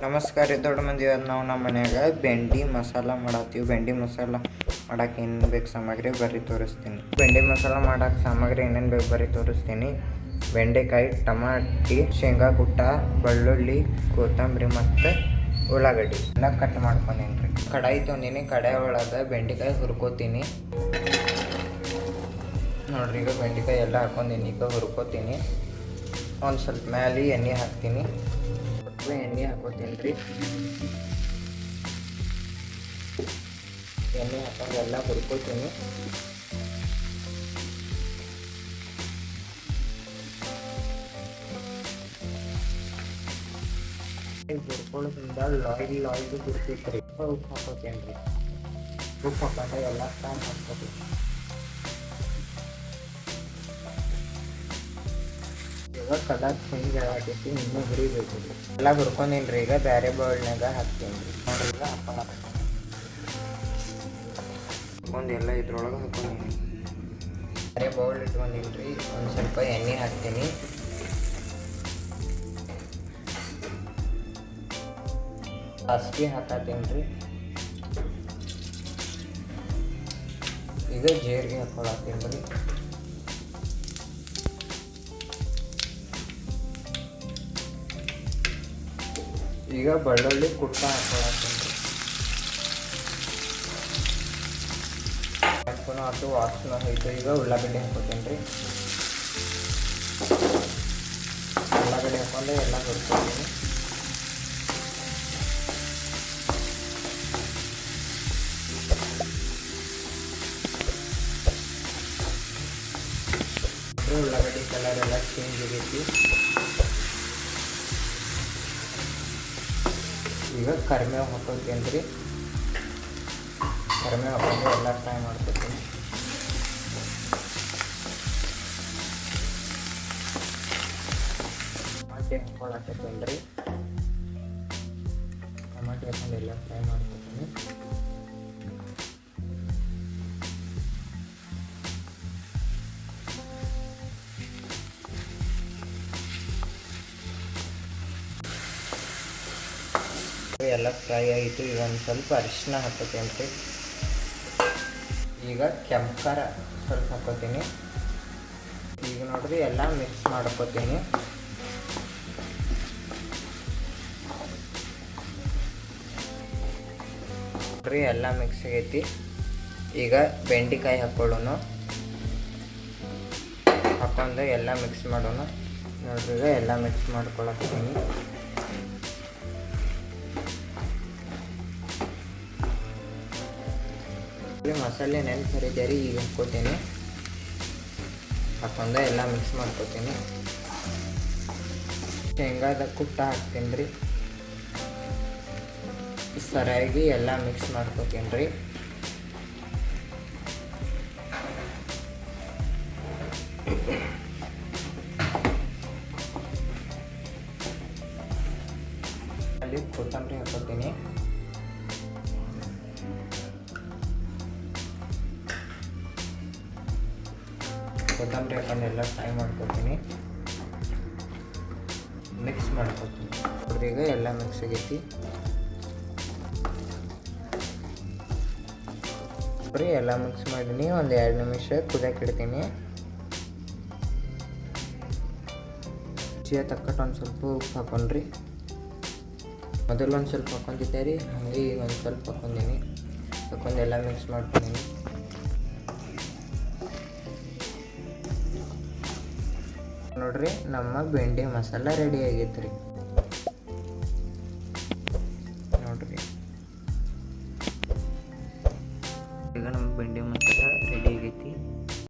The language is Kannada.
ನಮಸ್ಕಾರ ರೀ ದೊಡ್ಡ ಮಂದಿ. ನಾವು ನಮ್ಮ ಮನ್ಯಾಗ ಬೆಂಡಿ ಮಸಾಲ ಮಾಡತ್ತೀವಿ. ಬೆಂಡಿ ಮಸಾಲ ಮಾಡಕ್ಕೆ ಏನು ಬೇಕು ಸಾಮಗ್ರಿ ಬರ್ರಿ ತೋರಿಸ್ತೀನಿ. ಬೆಂಡಿ ಮಸಾಲ ಮಾಡಕ್ಕೆ ಸಾಮಗ್ರಿ ಏನೇನು ಬೇಕು ಬರ್ರಿ ತೋರಿಸ್ತೀನಿ. ಬೆಂಡೆಕಾಯಿ, ಟಮಾಟಿ, ಶೇಂಗಾ ಕುಟ್ಟ, ಬೆಳ್ಳುಳ್ಳಿ, ಕೊತ್ತಂಬರಿ ಮತ್ತು ಉಳ್ಳಾಗಡ್ಡಿ ಎಲ್ಲ ಕಟ್ ಮಾಡ್ಕೊಂಡೀನಿ ರೀ. ಕಡಾಯಿ ತೊಗೊಂಡಿನಿ. ಕಡಾಯಿ ಒಳಗೆ ಬೆಂಡೆಕಾಯಿ ಹುರ್ಕೋತೀನಿ ನೋಡ್ರಿ. ಈಗ ಬೆಂಡೆಕಾಯಿ ಎಲ್ಲ ಹಾಕೊಂಡೀನಿ. ಈಗ ಹುರ್ಕೋತೀನಿ. ಒಂದು ಸ್ವಲ್ಪ ಮ್ಯಾಲೆ ಎಣ್ಣೆ ಹಾಕ್ತೀನಿ. ಎಣ್ಣೆ ಹಾಕೋತೀನಿ ರೀ. ಎಣ್ಣೆ ಹಾಕೊಂಡು ಎಲ್ಲ ಹುರ್ಕೋತೀನಿ. ಹುರ್ಕೊಳ್ಳೋದ್ರಿಂದ ಲಾಯ್ದು ಹುರ್ತಿತ್ತು ರೀ. ಉಪ್ಪು ಹಾಕೋತೀನಿ ರೀ. ಉಪ್ಪು ಹಾಕೊಂಡೆ ಎಲ್ಲ ಫ್ರೈ ಮಾಡ್ಕೋತೀನಿ. ಇವಾಗ ಕಲರ್ ಚೇಂಜ್ ಆಗೈತಿ, ಇನ್ನೂ ಹುರಿಬೇಕು ರೀ. ಎಲ್ಲ ಹುರ್ಕೊಂಡೀನಿ ರೀ. ಈಗ ಬೇರೆ ಬೌಲ್ನಾಗ ಹಾಕ್ತೀನಿ ರೀ. ನೋಡ್ರಿ ಈಗ ಹಾಕೊಂಡು ಎಲ್ಲ ಇದ್ರೊಳಗೆ ಹಾಕೊಂಡೀನಿ. ಬೇರೆ ಬೌಲ್ ಇಟ್ಕೊಂಡೀನಿ ರೀ. ಒಂದು ಸ್ವಲ್ಪ ಎಣ್ಣೆ ಹಾಕ್ತೀನಿ. ಸಾಸಿವೆ ಹಾಕತ್ತೀನಿ ರೀ. ಈಗ ಜೀರಿಗೆ ಹಾಕೊಳತ್ತೀನಿ ರೀ. ಈಗ ಬೆಳ್ಳುಳ್ಳಿ ಕುಟ್ಟ ಹಾಕೊಳತ್ತೀನಿ ರೀ. ಹಾಕೋನು ಅದು ವಾಸನೆ ಹೋಯ್ತು. ಈಗ ಉಳ್ಳಾಗಡ್ಡಿ ಹಾಕೋತೀನಿ ರೀ. ಉಳ್ಳಾಗಡ್ಡಿ ಹಾಕೊಂಡು ಎಲ್ಲ ಹುರ್ಕೊತೀನಿ. ಉಳ್ಳಾಗಡ್ಡಿ ಕಲರ್ ಎಲ್ಲ ಚೇಂಜ್ ಆಗೈತಿ. ಈಗ ಕರಿಬೇವು ಹಾಕೋತೀನಿ ರೀ. ಕರಿಬೇವು ಹಾಕೊಂಡು ಎಲ್ಲ ಫ್ರೈ ಮಾಡ್ಕೊತೀನಿ. ಟಮಾಟೆ ಹಾಕೊಳಕತ್ತೀನಿ ರೀ. ಟಮಾಟೆ ಹಾಕೊಂಡು ಎಲ್ಲ ಫ್ರೈ ಮಾಡ್ಕೊತೀನಿ. ಎಲ್ಲ ಫ್ರೈ ಆಯಿತು. ಈಗ ಒಂದು ಸ್ವಲ್ಪ ಅರಿಶಿನ ಹಾಕೋತೀನಿ ರೀ. ಈಗ ಕೆಂಪು ಖಾರ ಸ್ವಲ್ಪ ಹಾಕೋತೀನಿ. ಈಗ ನೋಡ್ರಿ ಎಲ್ಲ ಮಿಕ್ಸ್ ಮಾಡ್ಕೋತೀನಿ. ನೋಡ್ರಿ ಎಲ್ಲ ಮಿಕ್ಸ್ ಆಗೈತಿ. ಈಗ ಬೆಂಡೆಕಾಯಿ ಹಾಕೊಳ್ಳೋಣ. ಹಾಕೊಂಡು ಎಲ್ಲ ಮಿಕ್ಸ್ ಮಾಡೋಣ. ನೋಡ್ರಿ ಈಗ ಎಲ್ಲ ಮಿಕ್ಸ್ ಮಾಡ್ಕೊಳತ್ತೀನಿ. ಮಸಾಲೆ ನೆನೆಸಿದೆ ರೀ. ಈಗ ಹಾಕ್ಕೋತೀನಿ. ಹಾಕೊಂಡು ಎಲ್ಲ ಮಿಕ್ಸ್ ಮಾಡ್ಕೋತೀನಿ. ಶೇಂಗಾದ ಕುಟ್ಟ ಹಾಕ್ತೀನಿ ರೀ. ಸರಿಯಾಗಿ ಎಲ್ಲ ಮಿಕ್ಸ್ ಮಾಡ್ಕೋತೀನಿ ರೀ. ಅಲ್ಲಿ ಕೊತ್ತಂಬರಿ ಹಾಕೋತೀನಿ. ಕೊತ್ತಂಬರಿ ಹಾಕೊಂಡು ಎಲ್ಲ ಫ್ರೈ ಮಾಡ್ಕೊತೀನಿ. ಮಿಕ್ಸ್ ಮಾಡ್ಕೊತೀನಿ. ಈಗ ಎಲ್ಲ ಮಿಕ್ಸ್ ಆಗೈತಿ. ಎಲ್ಲ ಮಿಕ್ಸ್ ಮಾಡೀನಿ. ಒಂದು 2 ನಿಮಿಷ ಕುದಿಯಕ್ಕೆ ಇಡ್ತೀನಿ. ರುಚಿಯ ತಕ್ಕಟ್ಟು ಒಂದು ಸ್ವಲ್ಪ ಉಪ್ಪು ಹಾಕೊಂಡ್ರಿ. ಮೊದಲು ಒಂದು ಸ್ವಲ್ಪ ಹಾಕೊಂಡಿದ್ದೆ ರೀ. ಹಾಗೆ ಈಗ ಒಂದು ಸ್ವಲ್ಪ ಹಾಕೊಂಡೀನಿ. ಹಾಕೊಂಡು ಎಲ್ಲ ಮಿಕ್ಸ್ ಮಾಡ್ಕೊಂಡೀನಿ. ನೋಡ್ರಿ ನಮ್ಮ ಬೆಂಡಿ ಮಸಾಲ ರೆಡಿ ಆಗೈತೆ ರೀ.